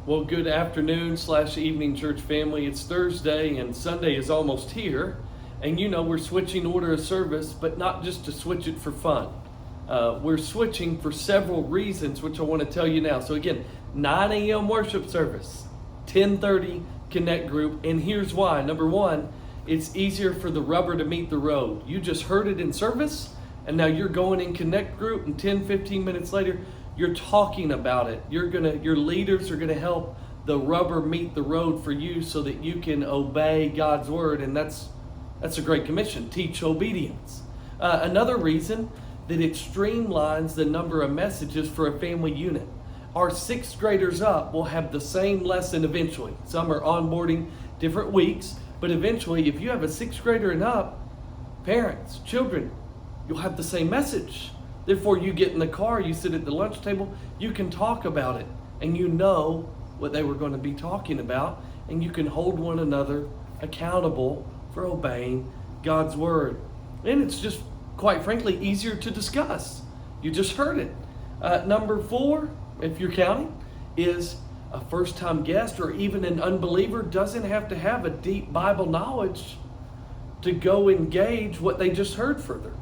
Well, good afternoon/evening, church family. It's Thursday and Sunday is almost here. And we're switching order of service, but not just to switch it for fun. We're switching for several reasons, which I want to tell you now. So again, 9 a.m. worship service, 10:30 Connect group. And here's why. Number one, it's easier for the rubber to meet the road. You just heard it in service, and now you're going in Connect group, and 10-15 minutes later, you're talking about it. Your leaders are gonna help the rubber meet the road for you so that you can obey God's word, and that's a great commission. Teach obedience. Another reason that it streamlines the number of messages for a family unit. Our 6th graders up will have the same lesson eventually. Some are onboarding different weeks, but eventually, if you have a 6th grader and up, parents, children, you'll have the same message. Therefore, you get in the car, you sit at the lunch table, you can talk about it, and you know what they were going to be talking about, and you can hold one another accountable for obeying God's word. And it's just, quite frankly, easier to discuss. You just heard it. Number 4, if you're counting, is a first-time guest or even an unbeliever doesn't have to have a deep Bible knowledge to go engage what they just heard further.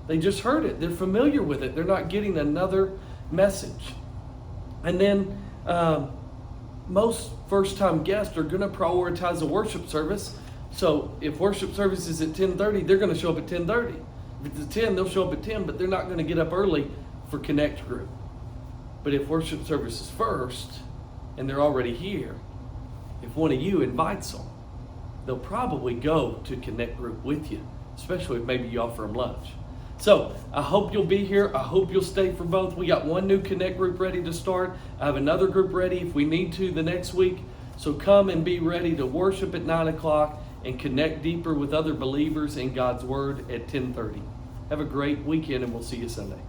They just heard it. They're familiar with it. They're not getting another message. And then most first-time guests are going to prioritize a worship service. So if worship service is at 10:30, they're going to show up at 10:30. If it's 10, they'll show up at 10, but they're not going to get up early for Connect group. But if worship service is first and they're already here, if one of you invites them, they'll probably go to Connect group with you, especially if maybe you offer them lunch. So I hope you'll be here. I hope you'll stay for both. We got one new Connect group ready to start. I have another group ready if we need to the next week. So come and be ready to worship at 9 o'clock and connect deeper with other believers in God's word at 10:30. Have a great weekend, and we'll see you Sunday.